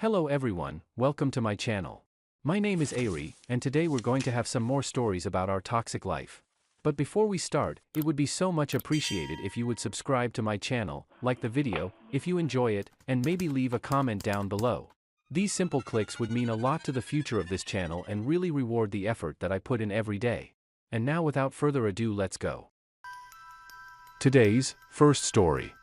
Hello everyone, welcome to my channel. My name is Ari, and today we're going to have some more stories about our toxic life. But before we start, it would be so much appreciated if you would subscribe to my channel, like the video, if you enjoy it, and maybe leave a comment down below. These simple clicks would mean a lot to the future of this channel and really reward the effort that I put in every day. And now without further ado, let's go. Today's first story.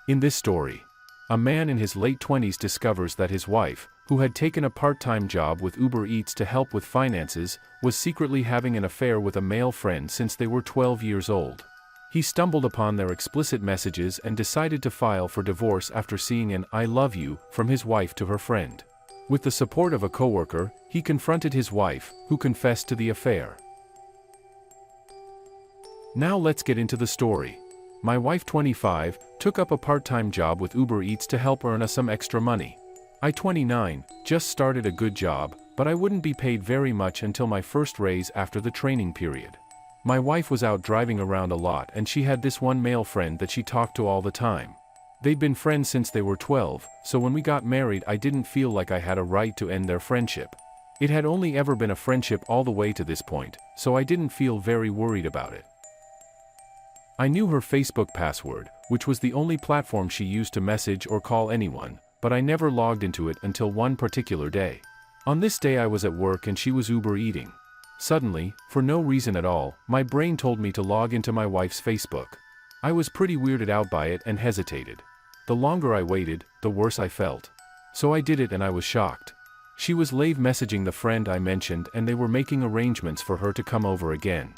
In this story, a man in his late 20s discovers that his wife, who had taken a part-time job with Uber Eats to help with finances, was secretly having an affair with a male friend since they were 12 years old. He stumbled upon their explicit messages and decided to file for divorce after seeing an "I love you" from his wife to her friend. With the support of a coworker, he confronted his wife, who confessed to the affair. Now let's get into the story. My wife, 25, took up a part-time job with Uber Eats to help earn us some extra money. I, 29, just started a good job, but I wouldn't be paid very much until my first raise after the training period. My wife was out driving around a lot and she had this one male friend that she talked to all the time. They'd been friends since they were 12, so when we got married I didn't feel like I had a right to end their friendship. It had only ever been a friendship all the way to this point, so I didn't feel very worried about it. I knew her Facebook password, which was the only platform she used to message or call anyone, but I never logged into it until one particular day. On this day I was at work and she was Uber eating. Suddenly, for no reason at all, my brain told me to log into my wife's Facebook. I was pretty weirded out by it and hesitated. The longer I waited, the worse I felt. So I did it and I was shocked. She was live messaging the friend I mentioned and they were making arrangements for her to come over again.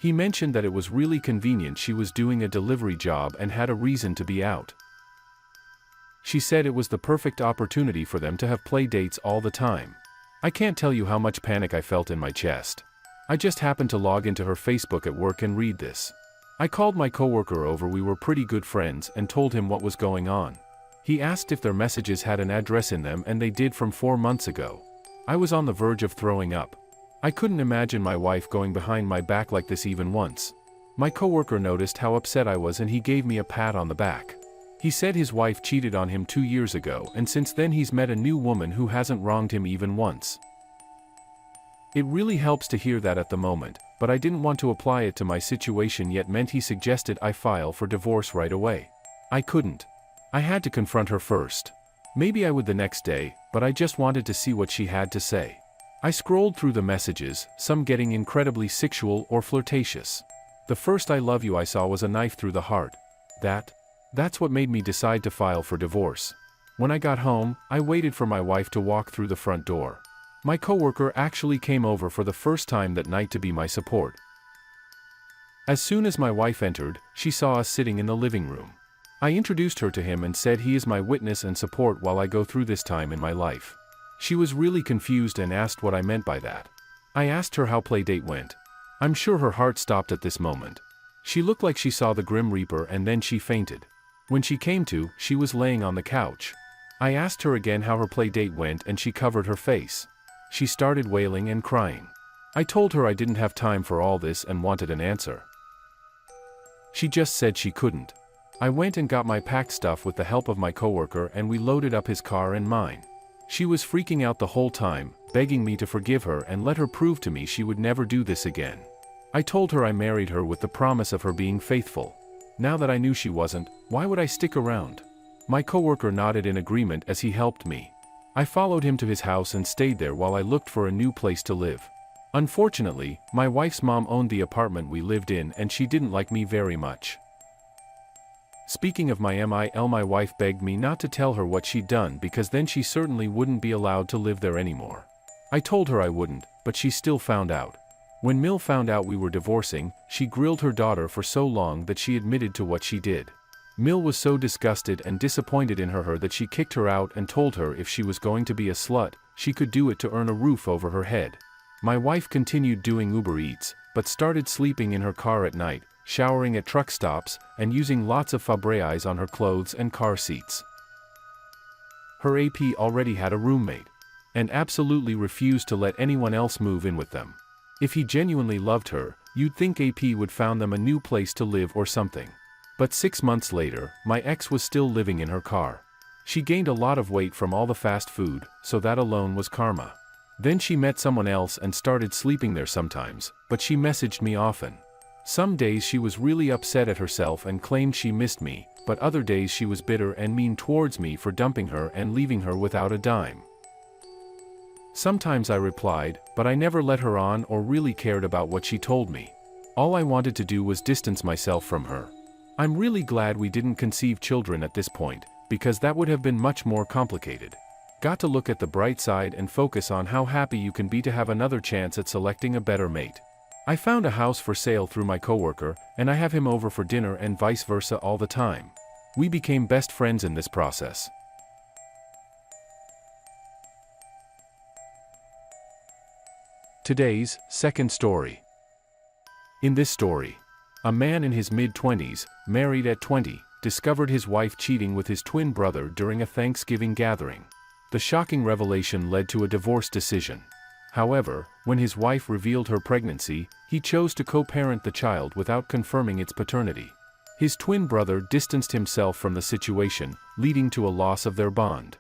He mentioned that it was really convenient she was doing a delivery job and had a reason to be out. She said it was the perfect opportunity for them to have play dates all the time. I can't tell you how much panic I felt in my chest. I just happened to log into her Facebook at work and read this. I called my coworker over, we were pretty good friends, and told him what was going on. He asked if their messages had an address in them and they did, from 4 months ago. I was on the verge of throwing up. I couldn't imagine my wife going behind my back like this even once. My coworker noticed how upset I was and he gave me a pat on the back. He said his wife cheated on him 2 years ago and since then he's met a new woman who hasn't wronged him even once. It really helps to hear that at the moment, but I didn't want to apply it to my situation yet. Meant he suggested I file for divorce right away. I couldn't. I had to confront her first. Maybe I would the next day, but I just wanted to see what she had to say. I scrolled through the messages, some getting incredibly sexual or flirtatious. The first "I love you" I saw was a knife through the heart. That's what made me decide to file for divorce. When I got home, I waited for my wife to walk through the front door. My coworker actually came over for the first time that night to be my support. As soon as my wife entered, she saw us sitting in the living room. I introduced her to him and said he is my witness and support while I go through this time in my life. She was really confused and asked what I meant by that. I asked her how Playdate went. I'm sure her heart stopped at this moment. She looked like she saw the Grim Reaper and then she fainted. When she came to, she was laying on the couch. I asked her again how her Playdate went and she covered her face. She started wailing and crying. I told her I didn't have time for all this and wanted an answer. She just said she couldn't. I went and got my packed stuff with the help of my coworker and we loaded up his car and mine. She was freaking out the whole time, begging me to forgive her and let her prove to me she would never do this again. I told her I married her with the promise of her being faithful. Now that I knew she wasn't, why would I stick around? My coworker nodded in agreement as he helped me. I followed him to his house and stayed there while I looked for a new place to live. Unfortunately, my wife's mom owned the apartment we lived in and she didn't like me very much. Speaking of my wife begged me not to tell her what she'd done because then she certainly wouldn't be allowed to live there anymore. I told her I wouldn't, but she still found out. When Mill found out we were divorcing, she grilled her daughter for so long that she admitted to what she did. Mill was so disgusted and disappointed in her that she kicked her out and told her if she was going to be a slut, she could do it to earn a roof over her head. My wife continued doing Uber Eats, but started sleeping in her car at night, showering at truck stops, and using lots of Febreze on her clothes and car seats. Her AP already had a roommate, and absolutely refused to let anyone else move in with them. If he genuinely loved her, you'd think AP would found them a new place to live or something. But 6 months later, my ex was still living in her car. She gained a lot of weight from all the fast food, so that alone was karma. Then she met someone else and started sleeping there sometimes, but she messaged me often. Some days she was really upset at herself and claimed she missed me, but other days she was bitter and mean towards me for dumping her and leaving her without a dime. Sometimes I replied, but I never let her on or really cared about what she told me. All I wanted to do was distance myself from her. I'm really glad we didn't conceive children at this point, because that would have been much more complicated. Got to look at the bright side and focus on how happy you can be to have another chance at selecting a better mate. I found a house for sale through my coworker, and I have him over for dinner and vice versa all the time. We became best friends in this process. Today's second story. In this story, a man in his mid-20s, married at 20, discovered his wife cheating with his twin brother during a Thanksgiving gathering. The shocking revelation led to a divorce decision. However, when his wife revealed her pregnancy, he chose to co-parent the child without confirming its paternity. His twin brother distanced himself from the situation, leading to a loss of their bond.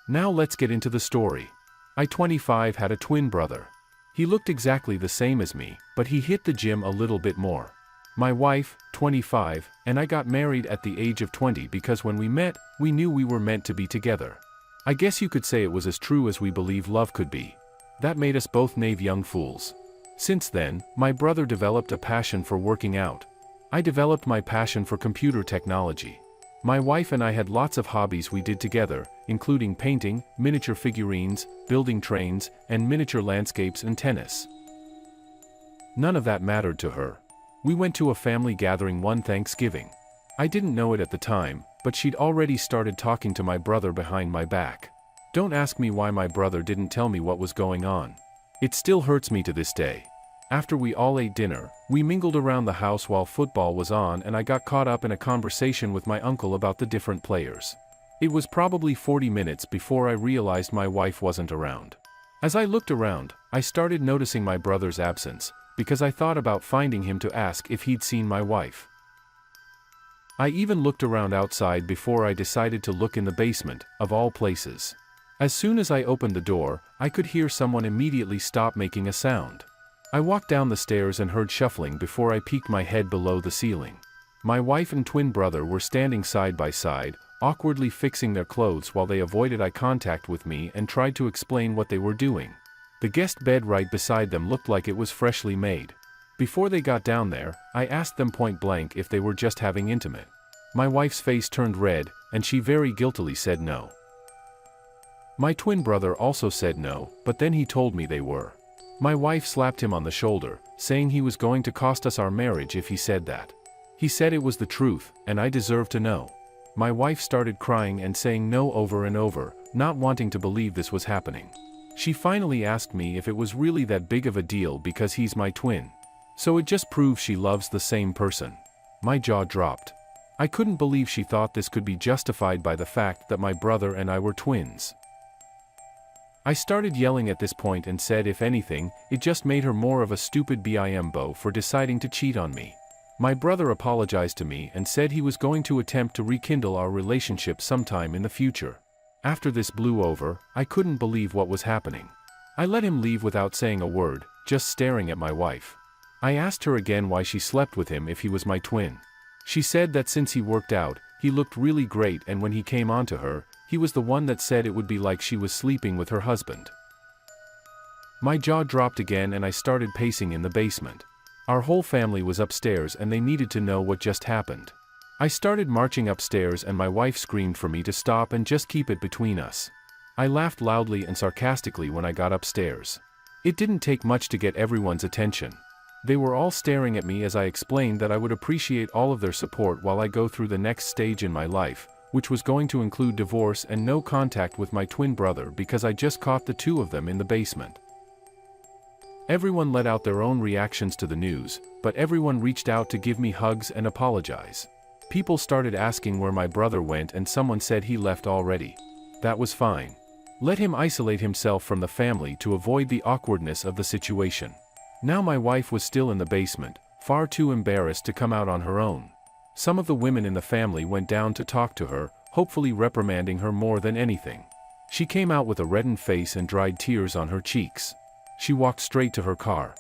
Now let's get into the story. I, 25, had a twin brother. He looked exactly the same as me, but he hit the gym a little bit more. My wife, 25, and I got married at the age of 20 because when we met, we knew we were meant to be together. I guess you could say it was as true as we believe love could be. That made us both naive young fools. Since then, my brother developed a passion for working out. I developed my passion for computer technology. My wife and I had lots of hobbies we did together, including painting, miniature figurines, building trains, and miniature landscapes and tennis. None of that mattered to her. We went to a family gathering one Thanksgiving. I didn't know it at the time, but she'd already started talking to my brother behind my back. Don't ask me why my brother didn't tell me what was going on. It still hurts me to this day. After we all ate dinner, we mingled around the house while football was on and I got caught up in a conversation with my uncle about the different players. It was probably 40 minutes before I realized my wife wasn't around. As I looked around, I started noticing my brother's absence, because I thought about finding him to ask if he'd seen my wife. I even looked around outside before I decided to look in the basement, of all places. As soon as I opened the door, I could hear someone immediately stop making a sound. I walked down the stairs and heard shuffling before I peeked my head below the ceiling. My wife and twin brother were standing side by side, awkwardly fixing their clothes while they avoided eye contact with me and tried to explain what they were doing. The guest bed right beside them looked like it was freshly made. Before they got down there, I asked them point blank if they were just having intimate. My wife's face turned red, and she very guiltily said no. My twin brother also said no, but then he told me they were. My wife slapped him on the shoulder, saying he was going to cost us our marriage if he said that. He said it was the truth, and I deserved to know. My wife started crying and saying no over and over, not wanting to believe this was happening. She finally asked me if it was really that big of a deal because he's my twin. So it just proves she loves the same person. My jaw dropped. I couldn't believe she thought this could be justified by the fact that my brother and I were twins. I started yelling at this point and said if anything, it just made her more of a stupid bimbo for deciding to cheat on me. My brother apologized to me and said he was going to attempt to rekindle our relationship sometime in the future. After this blew over, I couldn't believe what was happening. I let him leave without saying a word, just staring at my wife. I asked her again why she slept with him if he was my twin. She said that since he worked out, he looked really great, and when he came onto her, he was the one that said it would be like she was sleeping with her husband. My jaw dropped again and I started pacing in the basement. Our whole family was upstairs and they needed to know what just happened. I started marching upstairs and my wife screamed for me to stop and just keep it between us. I laughed loudly and sarcastically when I got upstairs. It didn't take much to get everyone's attention. They were all staring at me as I explained that I would appreciate all of their support while I go through the next stage in my life, which was going to include divorce and no contact with my twin brother because I just caught the two of them in the basement. Everyone let out their own reactions to the news, but everyone reached out to give me hugs and apologize. People started asking where my brother went and someone said he left already. That was fine. Let him isolate himself from the family to avoid the awkwardness of the situation. Now my wife was still in the basement, far too embarrassed to come out on her own. Some of the women in the family went down to talk to her, hopefully reprimanding her more than anything. She came out with a reddened face and dried tears on her cheeks. She walked straight to her car.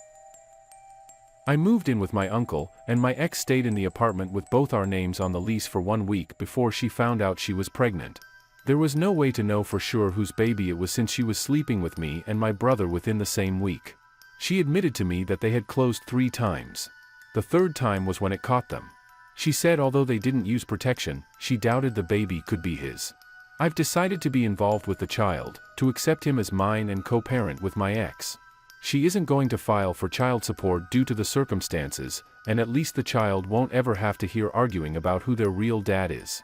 I moved in with my uncle, and my ex stayed in the apartment with both our names on the lease for 1 week before she found out she was pregnant. There was no way to know for sure whose baby it was since she was sleeping with me and my brother within the same week. She admitted to me that they had closed 3 times. The 3rd time was when it caught them. She said although they didn't use protection, she doubted the baby could be his. I've decided to be involved with the child, to accept him as mine and co-parent with my ex. She isn't going to file for child support due to the circumstances, and at least the child won't ever have to hear arguing about who their real dad is.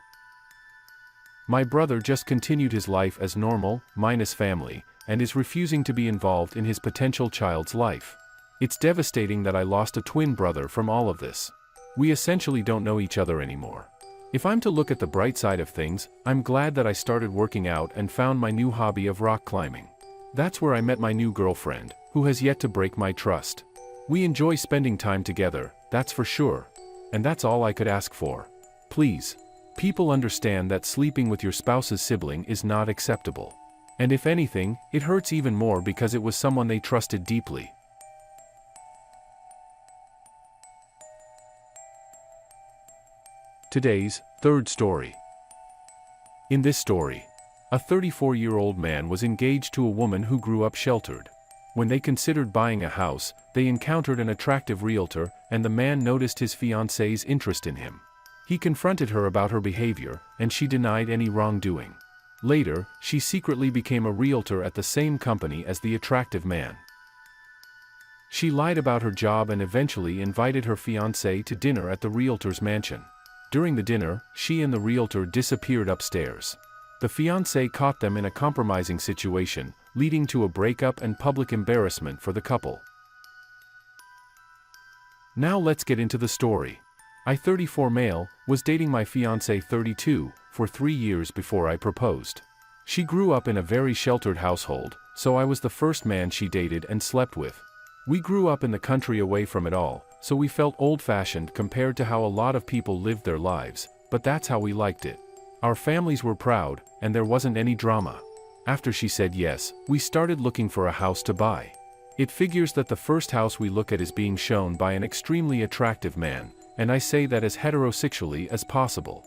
My brother just continued his life as normal, minus family, and is refusing to be involved in his potential child's life. It's devastating that I lost a twin brother from all of this. We essentially don't know each other anymore. If I'm to look at the bright side of things, I'm glad that I started working out and found my new hobby of rock climbing. That's where I met my new girlfriend, who has yet to break my trust. We enjoy spending time together, that's for sure. And that's all I could ask for. Please. People understand that sleeping with your spouse's sibling is not acceptable. And if anything, it hurts even more because it was someone they trusted deeply. Today's 3rd story. In this story, a 34-year-old man was engaged to a woman who grew up sheltered. When they considered buying a house, they encountered an attractive realtor, and the man noticed his fiancée's interest in him. He confronted her about her behavior, and she denied any wrongdoing. Later, she secretly became a realtor at the same company as the attractive man. She lied about her job and eventually invited her fiancé to dinner at the realtor's mansion. During the dinner, she and the realtor disappeared upstairs. The fiancé caught them in a compromising situation, leading to a breakup and public embarrassment for the couple. Now let's get into the story. I, 34 male, was dating my fiancé 32 for 3 years before I proposed. She grew up in a very sheltered household, so I was the first man she dated and slept with. We grew up in the country away from it all, so we felt old-fashioned compared to how a lot of people lived their lives, but that's how we liked it. Our families were proud, and there wasn't any drama. After she said yes, we started looking for a house to buy. It figures that the first house we look at is being shown by an extremely attractive man, and I say that as heterosexually as possible.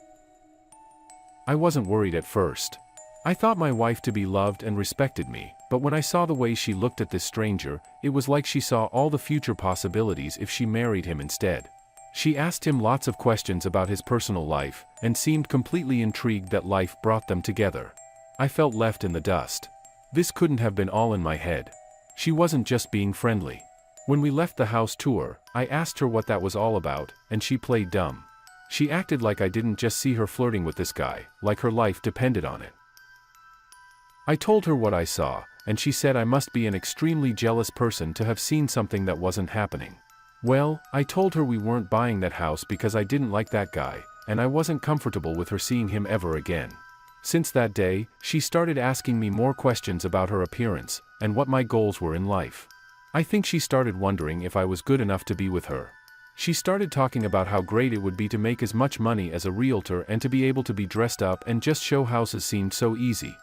I wasn't worried at first. I thought my wife to be loved and respected me, but when I saw the way she looked at this stranger, it was like she saw all the future possibilities if she married him instead. She asked him lots of questions about his personal life, and seemed completely intrigued that life brought them together. I felt left in the dust. This couldn't have been all in my head. She wasn't just being friendly. When we left the house tour, I asked her what that was all about, and she played dumb. She acted like I didn't just see her flirting with this guy, like her life depended on it. I told her what I saw, and she said I must be an extremely jealous person to have seen something that wasn't happening. Well, I told her we weren't buying that house because I didn't like that guy, and I wasn't comfortable with her seeing him ever again. Since that day, she started asking me more questions about her appearance, and what my goals were in life. I think she started wondering if I was good enough to be with her. She started talking about how great it would be to make as much money as a realtor and to be able to be dressed up and just show houses seemed so easy.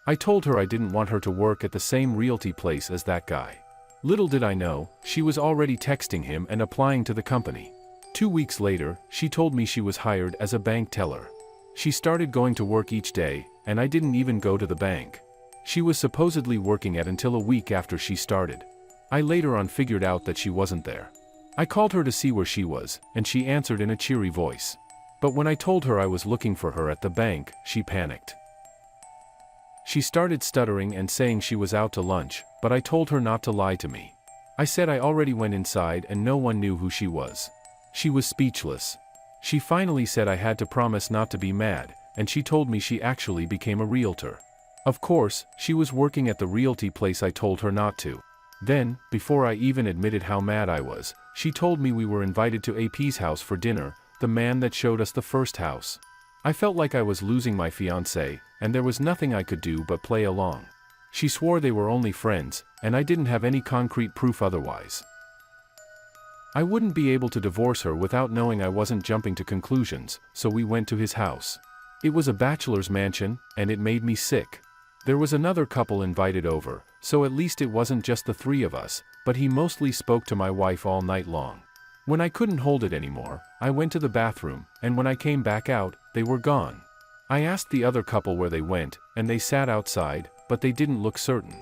I told her I didn't want her to work at the same realty place as that guy. Little did I know, she was already texting him and applying to the company. 2 weeks later, she told me she was hired as a bank teller. She started going to work each day, and I didn't even go to the bank. She was supposedly working at until a week after she started. I later on figured out that she wasn't there. I called her to see where she was, and she answered in a cheery voice. But when I told her I was looking for her at the bank, she panicked. She started stuttering and saying she was out to lunch, but I told her not to lie to me. I said I already went inside and no one knew who she was. She was speechless. She finally said I had to promise not to be mad, and she told me she actually became a realtor. Of course, she was working at the realty place I told her not to. Then, before I even admitted how mad I was, she told me we were invited to AP's house for dinner, the man that showed us the first house. I felt like I was losing my fiancé, and there was nothing I could do but play along. She swore they were only friends, and I didn't have any concrete proof otherwise. I wouldn't be able to divorce her without knowing I wasn't jumping to conclusions, so we went to his house. It was a bachelor's mansion, and it made me sick. There was another couple invited over, so at least it wasn't just the three of us, but he mostly spoke to my wife all night long. When I couldn't hold it anymore, I went to the bathroom, and when I came back out, they were gone. I asked the other couple where they went, and they sat outside, but they didn't look certain.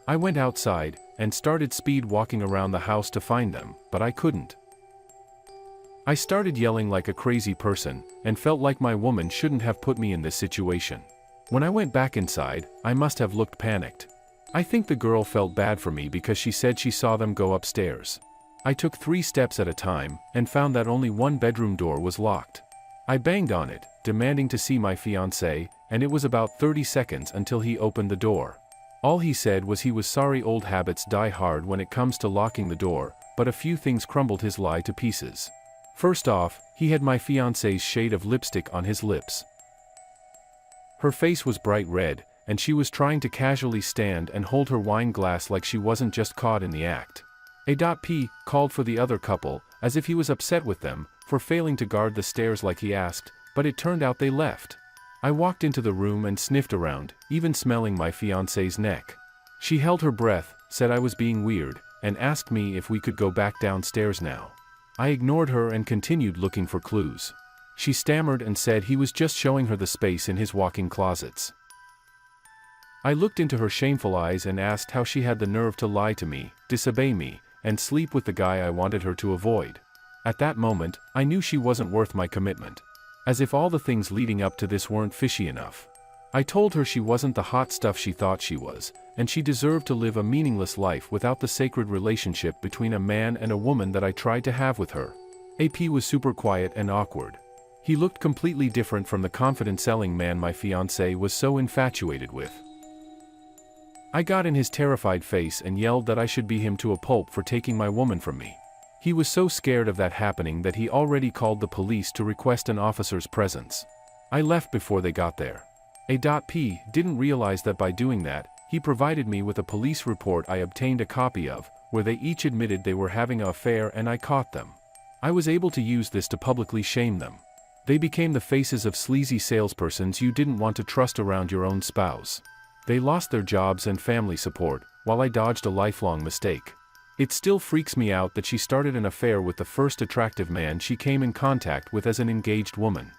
I went outside, and started speed walking around the house to find them, but I couldn't. I started yelling like a crazy person, and felt like my woman shouldn't have put me in this situation. When I went back inside, I must have looked panicked. I think the girl felt bad for me because she said she saw them go upstairs. I took 3 steps at a time, and found that only one bedroom door was locked. I banged on it, demanding to see my fiancé, and it was about 30 seconds until he opened the door. All he said was he was sorry old habits die hard when it comes to locking the door, but a few things crumbled his lie to pieces. First off, he had my fiancé's shade of lipstick on his lips. Her face was bright red, and she was trying to casually stand and hold her wine glass like she wasn't just caught in the act. A.P. called for the other couple, as if he was upset with them, for failing to guard the stairs like he asked, but it turned out they left. I walked into the room and sniffed around, even smelling my fiancé's neck. She held her breath, said I was being weird, and asked me if we could go back downstairs now. I ignored her and continued looking for clues. She stammered and said he was just showing her the space in his walk-in closets. I looked into her shameful eyes and asked how she had the nerve to lie to me, disobey me, and sleep with the guy I wanted her to avoid. At that moment, I knew she wasn't worth my commitment. As if all the things leading up to this weren't fishy enough. I told her she wasn't the hot stuff she thought she was, and she deserved to live a meaningless life without the sacred relationship between a man and a woman that I tried to have with her. AP was super quiet and awkward. He looked completely different from the confident selling man my fiancé was so infatuated with. I got in his terrified face and yelled that I should beat him to a pulp for taking my woman from me. He was so scared of that happening that he already called the police to request an officer's presence. I left before they got there. A.P. didn't realize that by doing that, he provided me with a police report I obtained a copy of, where they each admitted they were having an affair and I caught them. I was able to use this to publicly shame them. They became the faces of sleazy salespersons you didn't want to trust around your own spouse. They lost their jobs and family support, while I dodged a lifelong mistake. It still freaks me out that she started an affair with the first attractive man she came in contact with as an engaged woman.